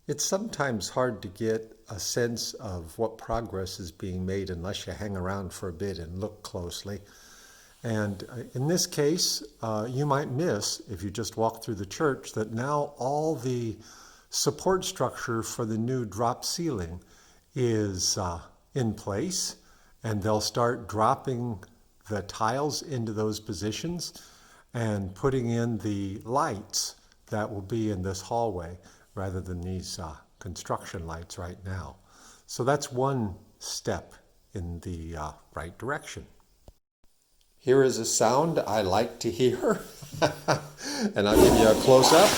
It's sometimes hard to get a sense of what progress is being made unless you hang around for a bit and look closely. And in this case, you might miss, if you just walk through the church, that now all the support structure for the new drop ceiling is in place, and they'll start dropping the tiles into those positions and putting in the lights that will be in this hallway rather than these construction lights right now. So that's one step in the right direction. Here is a sound I like to hear, and I'll give you a close-up.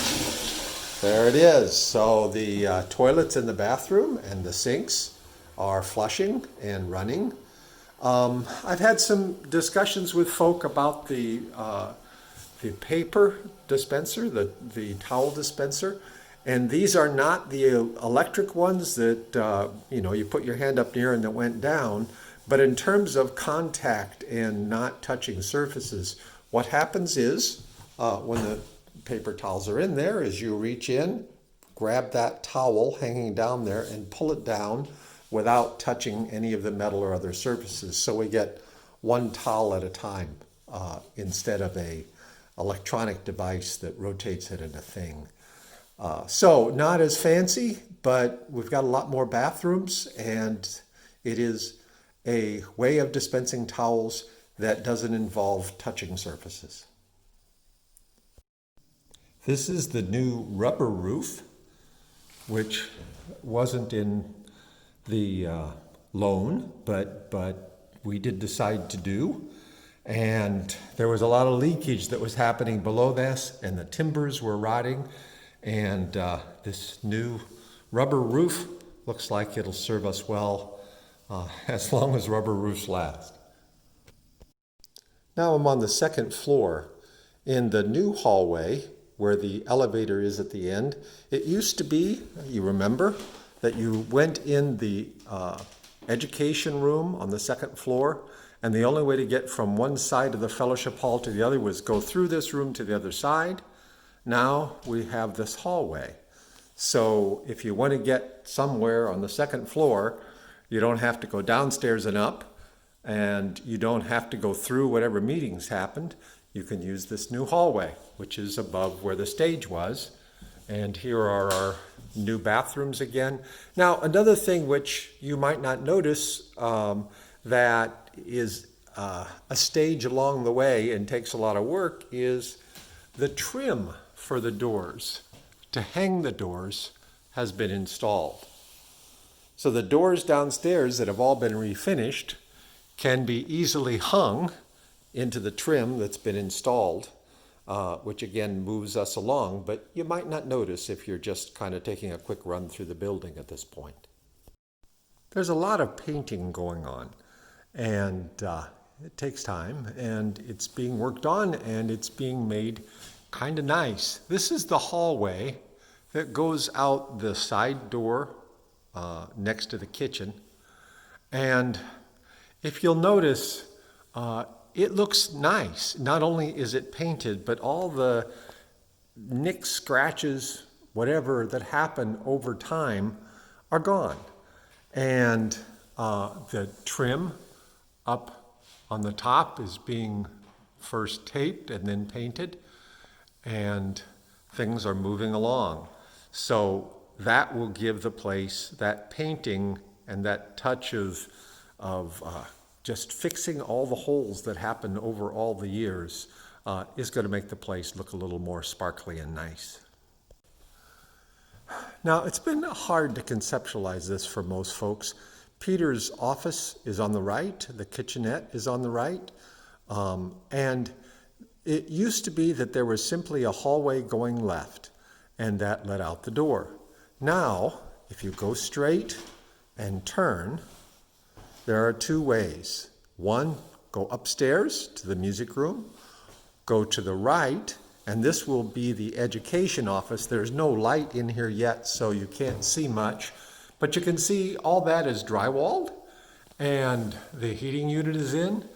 There it is. So the toilets in the bathroom and the sinks are flushing and running. I've had some discussions with folk about the paper dispenser, the towel dispenser, and these are not the electric ones that you put your hand up near and it went down. But in terms of contact and not touching surfaces, what happens is when the paper towels are in there is you reach in, grab that towel hanging down there and pull it down without touching any of the metal or other surfaces. So we get one towel at a time instead of a electronic device that rotates it in a thing. So not as fancy, but we've got a lot more bathrooms, and it is a way of dispensing towels that doesn't involve touching surfaces. This is the new rubber roof, which wasn't in the loan, but we did decide to do. And there was a lot of leakage that was happening below this, and the timbers were rotting. And this new rubber roof looks like it'll serve us well as long as rubber roofs last. Now I'm on the second floor in the new hallway where the elevator is at the end. It used to be, you remember, that you went in the education room on the second floor, and the only way to get from one side of the fellowship hall to the other was go through this room to the other side. Now we have this hallway. So if you want to get somewhere on the second floor, you don't have to go downstairs and up, and you don't have to go through whatever meetings happened. You can use this new hallway, which is above where the stage was. And here are our new bathrooms again. Now, another thing which you might not notice that is a stage along the way and takes a lot of work is the trim for the doors. To hang the doors has been installed. So the doors downstairs that have all been refinished can be easily hung into the trim that's been installed, which again moves us along, but you might not notice if you're just kind of taking a quick run through the building at this point. There's a lot of painting going on, and it takes time, and it's being worked on, and it's being made kind of nice. This is the hallway that goes out the side door next to the kitchen. And if you'll notice, it looks nice. Not only is it painted, but all the nicks, scratches, whatever that happen over time are gone. And the trim up on the top is being first taped and then painted, and things are moving along. So that will give the place that painting and that touch of just fixing all the holes that happen over all the years is going to make the place look a little more sparkly and nice. Now, it's been hard to conceptualize this for most folks. Peter's office is on the right, the kitchenette is on the right, and it used to be that there was simply a hallway going left, and that led out the door. Now, if you go straight and turn, there are two ways. One, go upstairs to the music room, go to the right, and this will be the education office. There's no light in here yet, so you can't see much, but you can see all that is drywalled, and the heating unit is in.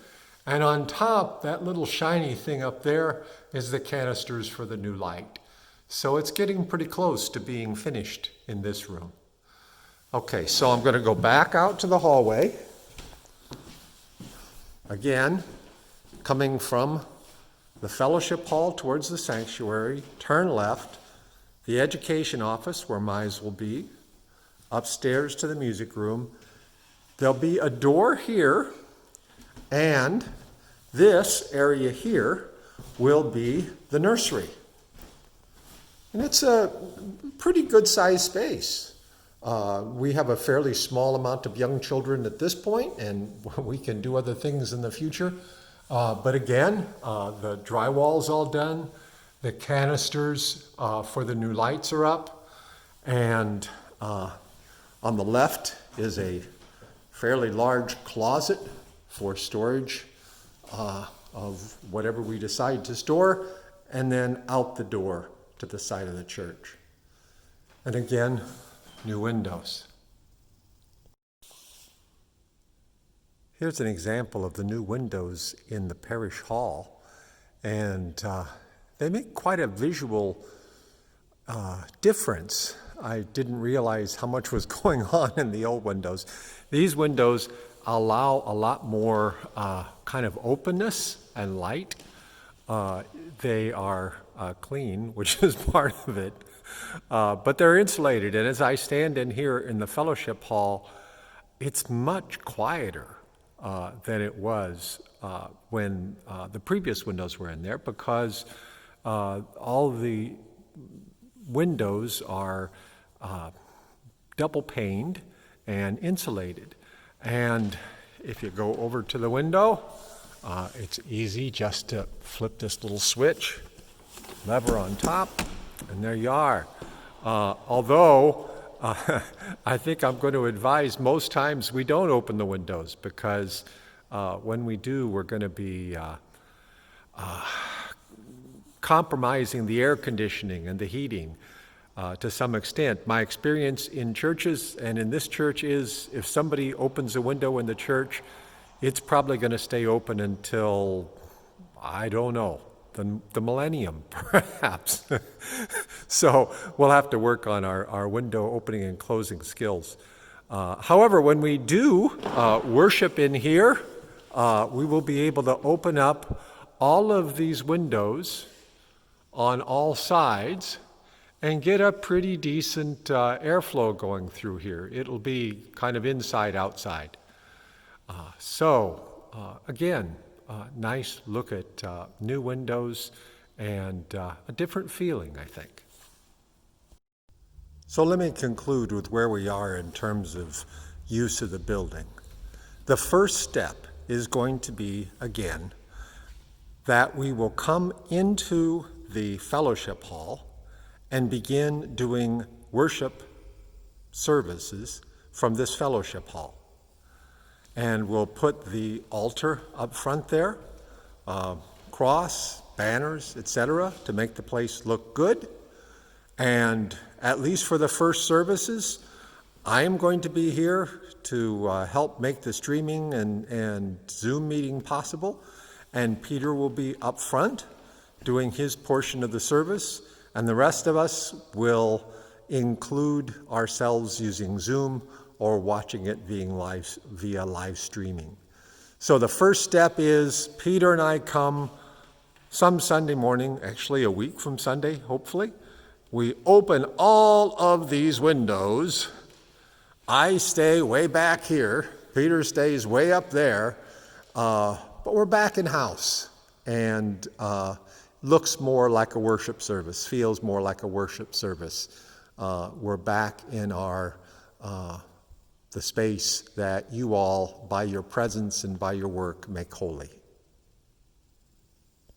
And on top, that little shiny thing up there is the canisters for the new light. So it's getting pretty close to being finished in this room. Okay, so I'm going to go back out to the hallway. Again, coming from the fellowship hall towards the sanctuary, turn left, the education office where Mize will be, upstairs to the music room. There'll be a door here, and this area here will be the nursery. And it's a pretty good sized space. We have a fairly small amount of young children at this point, and we can do other things in the future. But again, the drywall's all done. The canisters for the new lights are up. And on the left is a fairly large closet for storage of whatever we decide to store, and then out the door to the side of the church. And again, new windows. Here's an example of the new windows in the parish hall, and they make quite a visual difference. I didn't realize how much was going on in the old windows. These windows allow a lot more kind of openness and light. They are clean, which is part of it, but they're insulated. And as I stand in here in the fellowship hall, it's much quieter than it was when the previous windows were in there, because all the windows are double paned and insulated. And if you go over to the window, it's easy just to flip this little switch, lever on top, and there you are. Although I think I'm going to advise most times we don't open the windows, because when we do, we're going to be compromising the air conditioning and the heating to some extent. My experience in churches and in this church is, if somebody opens a window in the church, it's probably going to stay open until, I don't know, the millennium, perhaps. So we'll have to work on our window opening and closing skills. However, when we do worship in here, we will be able to open up all of these windows on all sides and get a pretty decent airflow going through here. It'll be kind of inside, outside. Again, nice look at new windows and a different feeling, I think. So let me conclude with where we are in terms of use of the building. The first step is going to be, again, that we will come into the fellowship hall and begin doing worship services from this fellowship hall. And we'll put the altar up front there, cross, banners, etc., to make the place look good. And at least for the first services, I am going to be here to help make the streaming and Zoom meeting possible. And Peter will be up front doing his portion of the service. And the rest of us will include ourselves using Zoom or watching it being via live streaming. So the first step is Peter and I come some Sunday morning, actually a week from Sunday, hopefully. We open all of these windows. I stay way back here. Peter stays way up there. But we're back in house, and looks more like a worship service, feels more like a worship service. We're back in the space that you all, by your presence and by your work, make holy.